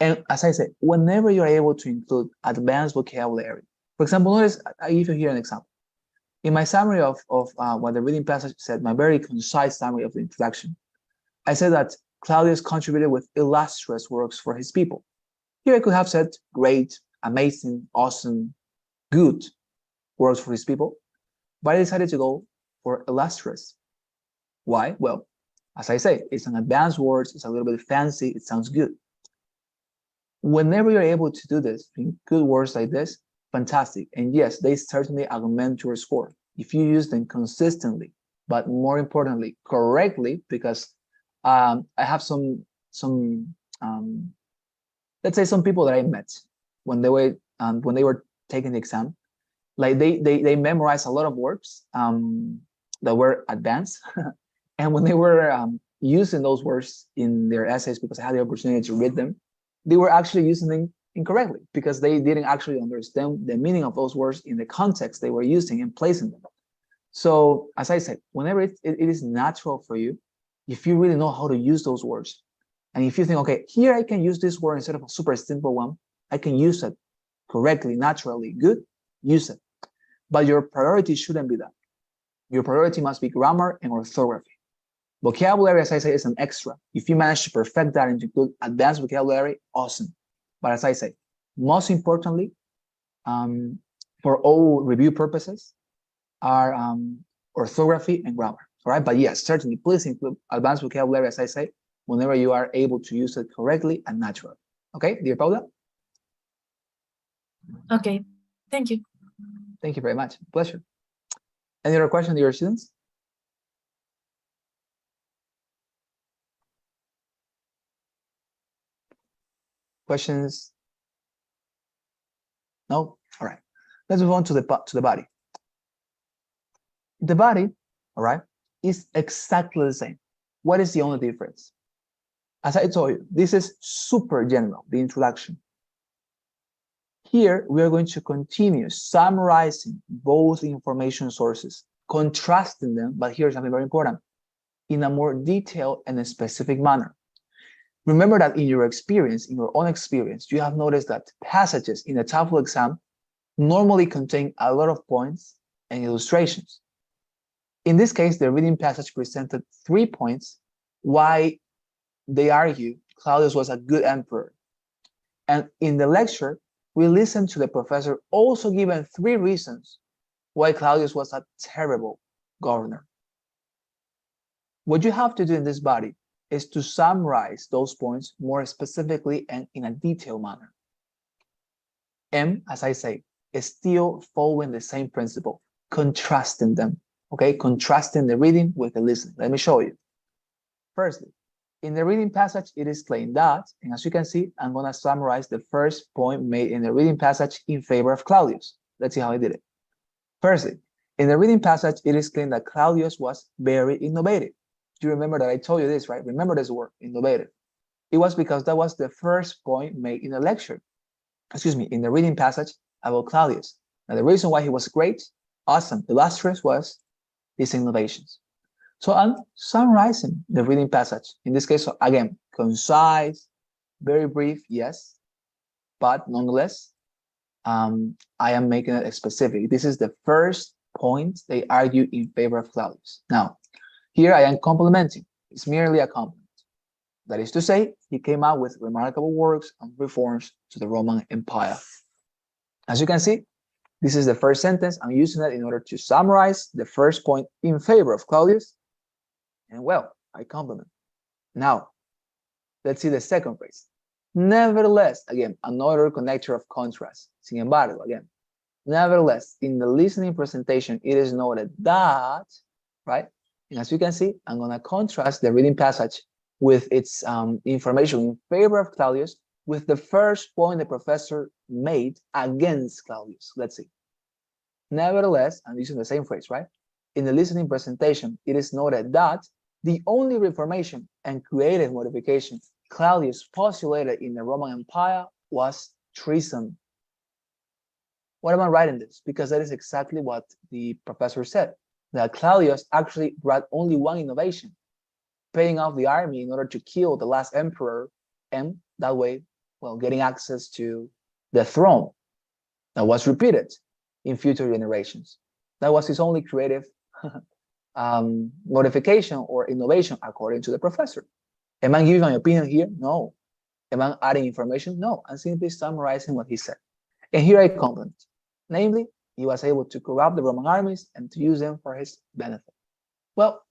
And as I said, whenever you're able to include advanced vocabulary, for example, notice, I give you here an example. In my summary of what the reading passage said, my very concise summary of the introduction, I said that Claudius contributed with illustrious works for his people. Here I could have said great, amazing, awesome, good works for his people, but I decided to go for illustrious. Why? Well, as I say, it's an advanced word, it's a little bit fancy, it sounds good. Whenever you're able to do this, good words like this, fantastic. And yes, they certainly augment your score if you use them consistently, but more importantly, correctly, because I have some let's say some people that I met when they were taking the exam, like they memorized a lot of words that were advanced, and when they were using those words in their essays, because I had the opportunity to read them, they were actually using them incorrectly because they didn't actually understand the meaning of those words in the context they were using and placing them. So as I said, whenever it is natural for you, if you really know how to use those words, and if you think, okay, here I can use this word instead of a super simple one, I can use it correctly, naturally, good, use it. But your priority shouldn't be that. Your priority must be grammar and orthography. Vocabulary, as I say, is an extra. If you manage to perfect that and to include advanced vocabulary, awesome. But as I say, most importantly, for all review purposes, are orthography and grammar. All right, but yes, certainly, please include advanced vocabulary, as I say, whenever you are able to use it correctly and naturally. Okay, dear Paula? Okay, thank you. Thank you very much. Pleasure. Any other question, dear students? Questions? No? All right. Let's move on to the body. The body, all right, is exactly the same. What is the only difference? As I told you, this is super general, the introduction. Here, we are going to continue summarizing both information sources, contrasting them, but here's something very important, in a more detailed and a specific manner. Remember that in your experience, in your own experience, you have noticed that passages in a TOEFL exam normally contain a lot of points and illustrations. In this case, the reading passage presented 3 points why they argue Claudius was a good emperor. And in the lecture, we listened to the professor also given 3 reasons why Claudius was a terrible governor. What you have to do in this body is to summarize those points more specifically and in a detailed manner. M, as I say, is still following the same principle, contrasting them, okay? Contrasting the reading with the listening. Let me show you. Firstly, in the reading passage, it is claimed that, and as you can see, I'm gonna summarize the first point made in the reading passage in favor of Claudius. Let's see how I did it. Firstly, in the reading passage, it is claimed that Claudius was very innovative. Do you remember that I told you this, right? Remember this word, innovative. It was because that was the first point made in the lecture, in the reading passage about Claudius. Now, the reason why he was great, awesome, illustrious was his innovations. So I'm summarizing the reading passage. In this case, so again, concise, very brief, yes, but nonetheless, I am making it specific. This is the first point they argue in favor of Claudius. Now, here I am complimenting. It's merely a compliment. That is to say, he came out with remarkable works and reforms to the Roman Empire. As you can see, this is the first sentence. I'm using it in order to summarize the first point in favor of Claudius. And well, I compliment. Now, let's see the second phrase. Nevertheless, again, another connector of contrast. Sin embargo, again, nevertheless, in the listening presentation, it is noted that, right? And as you can see, I'm going to contrast the reading passage with its information in favor of Claudius with the first point the professor made against Claudius. Let's see. Nevertheless, I'm using the same phrase, right? In the listening presentation, it is noted that the only reformation and creative modification Claudius postulated in the Roman Empire was treason. Why am I writing this? Because that is exactly what the professor said, that Claudius actually brought only one innovation, paying off the army in order to kill the last emperor, and that way, well, getting access to the throne. That was repeated in future generations. That was his only creative modification or innovation, according to the professor. Am I giving my opinion here? No. Am I adding information? No. I'm simply summarizing what he said. And here I comment. Namely, he was able to corrupt the Roman armies and to use them for his benefit. Well,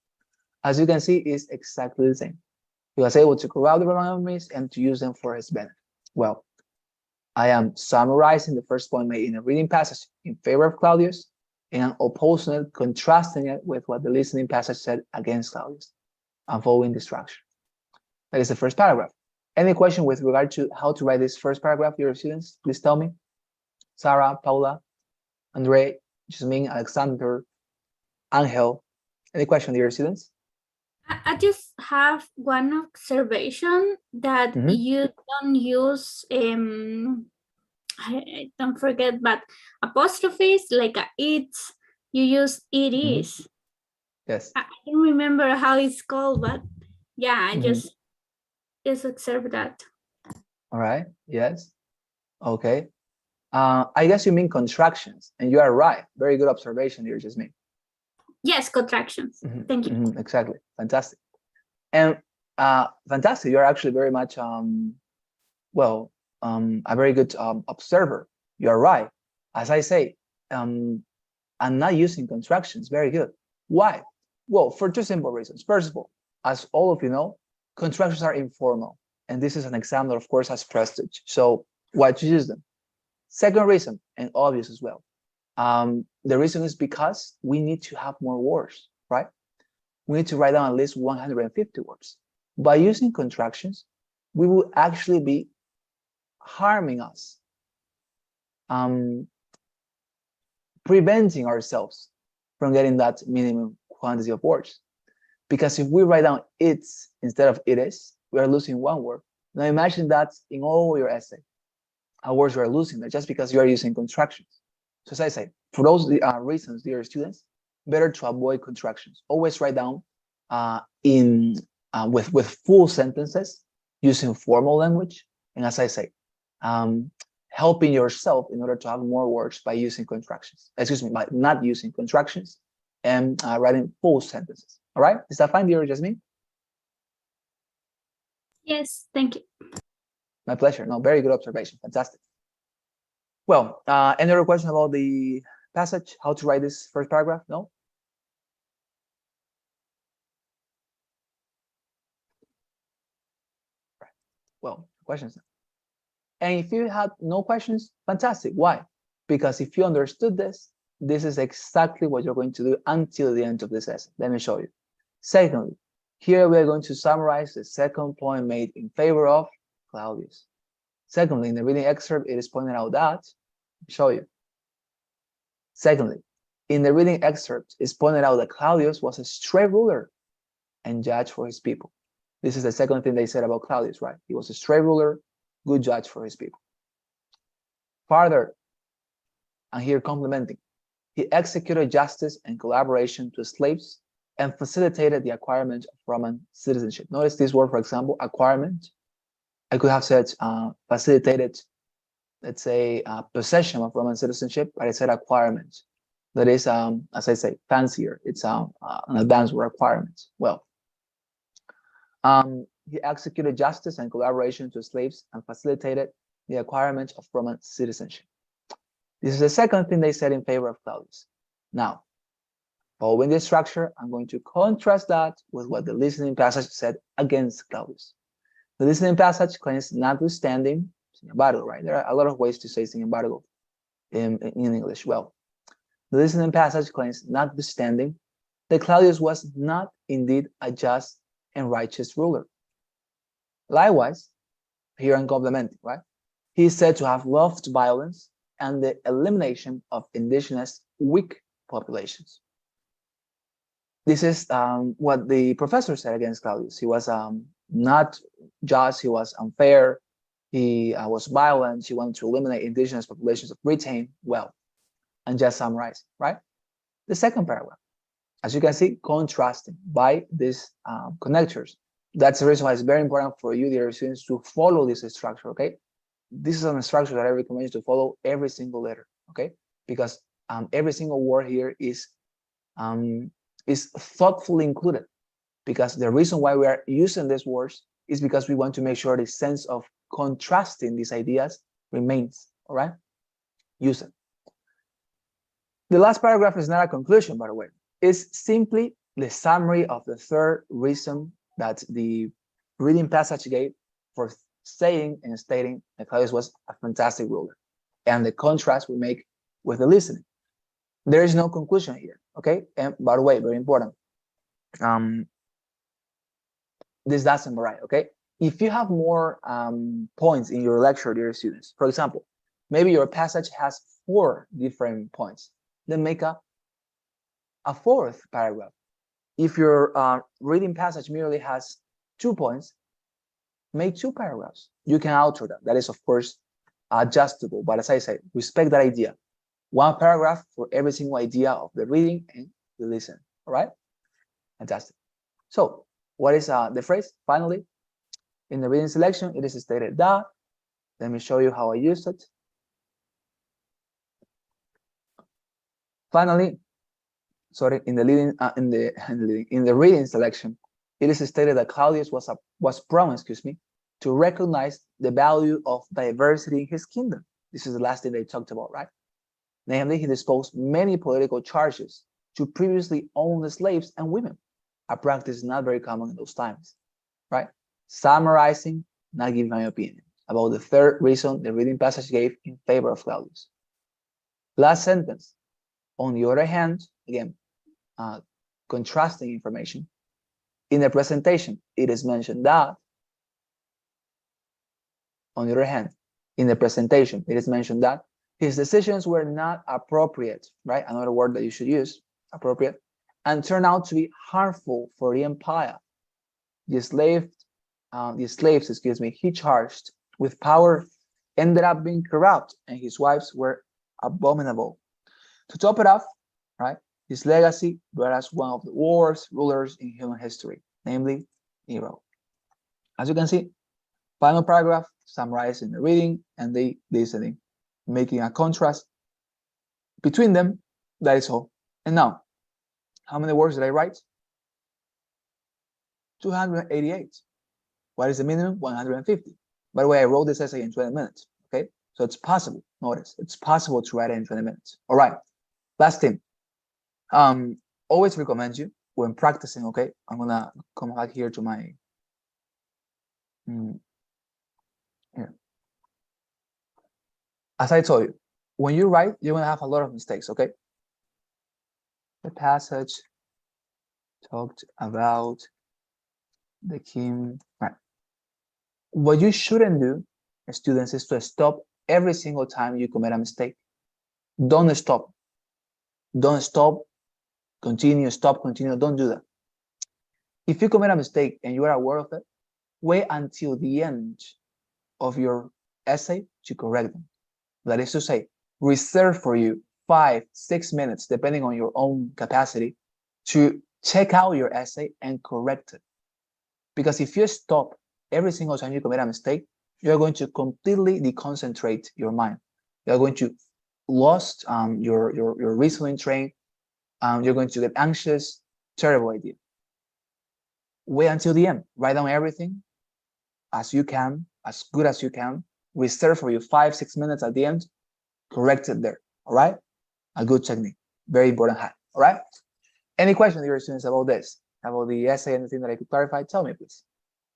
as you can see, it's exactly the same. He was able to corrupt the Roman armies and to use them for his benefit. Well, I am summarizing the first point made in a reading passage in favor of Claudius, and opposing it, contrasting it with what the listening passage said against Claudius. I'm following the structure. That is the first paragraph. Any question with regard to how to write this first paragraph, dear students? Please tell me. Sarah, Paula, Andre, Jasmine, Alexander, Angel. Any question, dear students? I just have one observation that Mhm. you don't use I don't forget, but apostrophes like a it's, you use it Mhm. is. Yes. I don't remember how it's called, but yeah, I Mhm. just observed that. All right. Yes. Okay. I guess you mean contractions, and you are right. Very good observation here, Jasmine. Yes, contractions. Mhm. Thank you. Mhm. Exactly. Fantastic. And fantastic. You're actually very much a very good observer. You are right. As I say, I'm not using contractions. Very good. Why? Well, for two simple reasons. First of all, as all of you know, contractions are informal, and this is an exam that, of course, has prestige. So why to use them? Second reason, and obvious as well. The reason is because we need to have more words, right? We need to write down at least 150 words. By using contractions, we will actually be harming us, preventing ourselves from getting that minimum quantity of words. Because if we write down it's instead of it is, we are losing one word. Now imagine that in all your essay, how words you are losing that just because you are using contractions. So as I say, for those reasons, dear students, better to avoid contractions. Always write down with full sentences using formal language, and as I say, helping yourself in order to have more words by using contractions. Excuse me, by not using contractions and writing full sentences. All right, is that fine, dear Jasmine? Yes, thank you. My pleasure. No, very good observation. Fantastic. Well, any other question about the passage? How to write this first paragraph? No? Well, questions. And if you had no questions, fantastic. Why? Because if you understood this, this is exactly what you're going to do until the end of this lesson. Let me show you. Secondly, here we are going to summarize the second point made in favor of Claudius. Secondly, in the reading excerpt, it is pointed out that, let me show you. Secondly, in the reading excerpt, it's pointed out that Claudius was a straight ruler and judge for his people. This is the second thing they said about Claudius, right? He was a straight ruler, good judge for his people. Further, and here complementing, he executed justice and collaboration to slaves and facilitated the acquirement of Roman citizenship. Notice this word, for example, acquirement. I could have said facilitated, let's say, possession of Roman citizenship, but I said acquirement. That is, as I say, fancier. It's an advanced requirement. Well, he executed justice and collaboration to slaves and facilitated the acquirement of Roman citizenship. This is the second thing they said in favor of Claudius. Now, following this structure, I'm going to contrast that with what the listening passage said against Claudius. The listening passage claims notwithstanding, sin embargo, right? There are a lot of ways to say sin embargo in English. Well, the listening passage claims notwithstanding that Claudius was not indeed a just and righteous ruler. Likewise, here I'm complementing, right? He is said to have loved violence and the elimination of indigenous weak populations. This is what the professor said against Claudius. He was not just, he was unfair, he was violent, he wanted to eliminate indigenous populations of Britain. Well, and just summarize, right? The second paragraph, as you can see, contrasting by these connectors. That's the reason why it's very important for you, dear students, to follow this structure, okay? This is an structure that I recommend you to follow every single letter, okay? Because every single word here is thoughtfully included. Because the reason why we are using these words is because we want to make sure the sense of contrasting these ideas remains, all right? Use it. The last paragraph is not a conclusion, by the way. It's simply the summary of the third reason that the reading passage gave for saying and stating that Claudius was a fantastic ruler, and the contrast we make with the listening. There is no conclusion here, okay? And by the way, very important, this doesn't vary, okay? if you have more points in your lecture, dear students, for example, maybe your passage has 4 different points, then make a 4th paragraph. If your reading passage merely has 2 points, make 2 paragraphs. You can alter that. That is, of course, adjustable. But as I said, respect that idea. 1 paragraph for every single idea of the reading and the listen. All right? Fantastic. So, what is the phrase? Finally, in the reading selection, it is stated that. Let me show you how I used it. Finally, sorry, in the reading selection, it is stated that Claudius was promised, to recognize the value of diversity in his kingdom. This is the last thing they talked about, right? Namely, he disposed many political charges to previously owned slaves and women, a practice not very common in those times, right? Summarizing, not giving my opinion about the 3rd reason the reading passage gave in favor of Claudius. Last sentence. On the other hand, again, contrasting information. In the presentation, it is mentioned that, on the other hand, in the presentation, it is mentioned that his decisions were not appropriate, right? Another word that you should use, appropriate, and turned out to be harmful for the empire. The slaves, he charged with power ended up being corrupt, and his wives were abominable. To top it off, right, his legacy brought us one of the worst rulers in human history, namely Nero. As you can see, final paragraph summarizing the reading and the listening, making a contrast between them. That is all. And now, how many words did I write? 288. What is the minimum? 150. By the way, I wrote this essay in 20 minutes. Okay, so it's possible. Notice, it's possible to write it in 20 minutes. All right. Last thing. Always recommend you when practicing. Okay, I'm gonna come back here to my here. As I told you, when you write, you're gonna have a lot of mistakes. Okay. The passage talked about the king. Right. What you shouldn't do, students, is to stop every single time you commit a mistake. Don't stop. Don't stop. Continue, stop, continue. Don't do that. If you commit a mistake and you are aware of it, wait until the end of your essay to correct them. That is to say, reserve for you 5-6 minutes, depending on your own capacity, to check out your essay and correct it. Because if you stop every single time you commit a mistake, you're going to completely deconcentrate your mind. You're going to lose your reasoning train. You're going to get anxious. Terrible idea. Wait until the end. Write down everything as you can, as good as you can. Reserve for you 5-6 minutes at the end. Correct it there. All right? A good technique. Very important hack. All right? Any questions, dear students, about this? About the essay, anything that I could clarify? Tell me, please.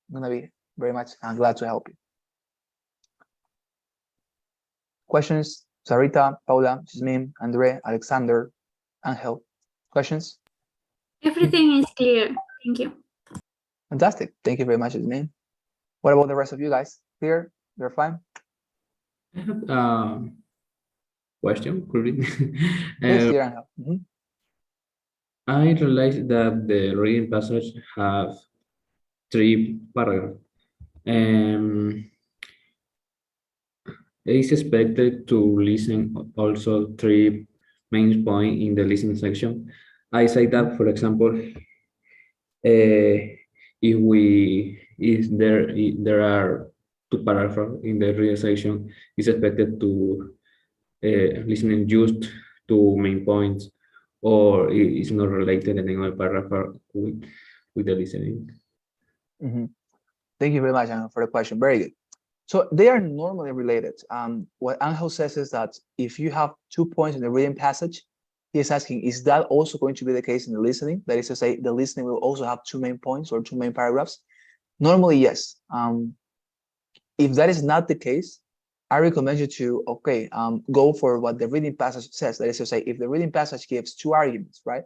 I'm going to be very much glad to help you. Questions? Sarita, Paula, Jasmine, Andre, Alexander, Angel. Questions? Everything is clear. Thank you. Fantastic. Thank you very much, Jasmine. What about the rest of you guys? Clear? You're fine? I have a question, could it? Please, dear Angel. I realized that the reading passage have 3 paragraphs. It is expected to listen also 3 main points in the listening section. I say that, for example, if there are 2 paragraphs in the reading section, it's expected to listening just 2 main points, or it's not related in another paragraph with the listening. Thank you very much, Angel, for the question. Very good. So they are normally related. What Angel says is that if you have 2 points in the reading passage, he is asking, is that also going to be the case in the listening? That is to say, the listening will also have 2 main points or 2 main paragraphs? Normally, yes. If that is not the case, I recommend you to, go for what the reading passage says. That is to say, if the reading passage gives 2 arguments, right,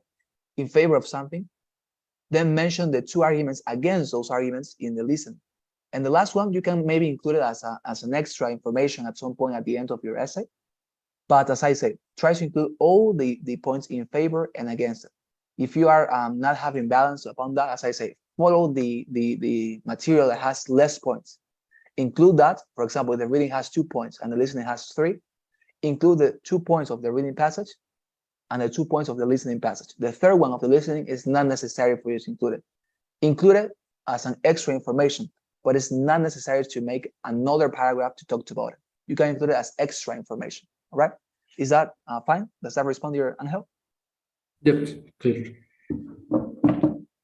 in favor of something, then mention the 2 arguments against those arguments in the listening. And the last one, you can maybe include it as an extra information at some point at the end of your essay. But as I say, try to include all the points in favor and against it. If you are not having balance upon that, as I say, follow the material that has less points. Include that. For example, if the reading has 2 points and the listening has 3, include the 2 points of the reading passage and the 2 points of the listening passage. The third one of the listening is not necessary for you to include it. Include it as an extra information, but it's not necessary to make another paragraph to talk about it. You can include it as extra information. All right? Is that fine? Does that respond to your Angel? Yep, clear.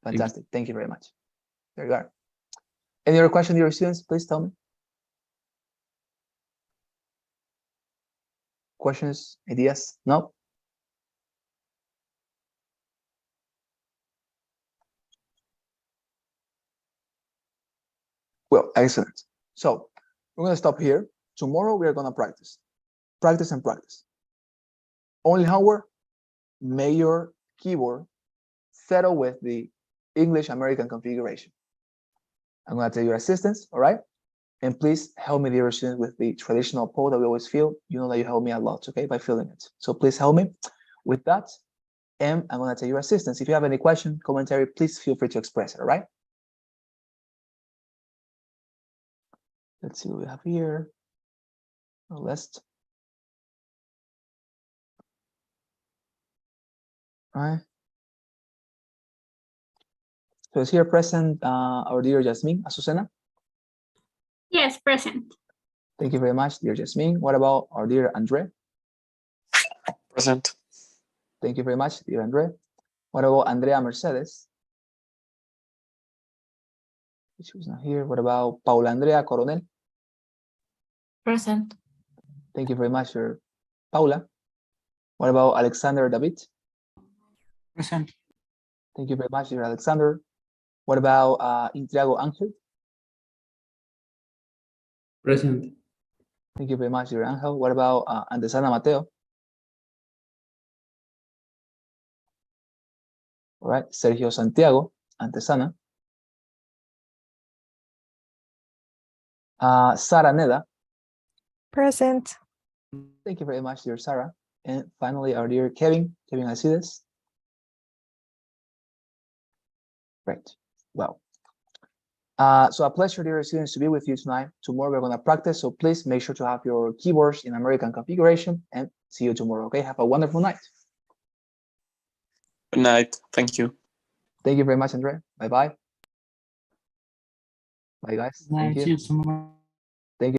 Fantastic. Thank you very much. There you are. Any other question, dear students? Please tell me. Questions, ideas? No? Well, excellent. So we're going to stop here. Tomorrow we are going to practice. Practice and practice. Only homework, make your keyboard settle with the English American configuration. I'm going to tell your assistants, all right? And please help me, dear students, with the traditional poll that we always feel. You know that you help me a lot, okay, by filling it. So please help me with that. And I'm going to tell your assistants. If you have any question, commentary, please feel free to express it, all right? Let's see what we have here. A list. All right. So is here present our dear Jasmine Azucena? Yes, present. Thank you very much, dear Jasmine. What about our dear Andre? Present. Thank you very much, dear Andre. What about Andrea Mercedes? She was not here. What about Paula Andrea Coronel? Present. Thank you very much, dear Paula. What about Alexander David? Present. Thank you very much, dear Alexander. What about Intriago Angel? Present. Thank you very much, dear Angel. What about Antesana Mateo? All right, Sergio Santiago, Antesana. Sara Neda. Present. Thank you very much, dear Sarah. And finally, our dear Kevin Alcides. Great. Well, so a pleasure, dear students, to be with you tonight. Tomorrow we're going to practice, so please make sure to have your keyboards in American configuration, and see you tomorrow, okay? Have a wonderful night. Good night. Thank you. Thank you very much, Andre. Bye-bye. Bye, guys. Thank you. See you tomorrow.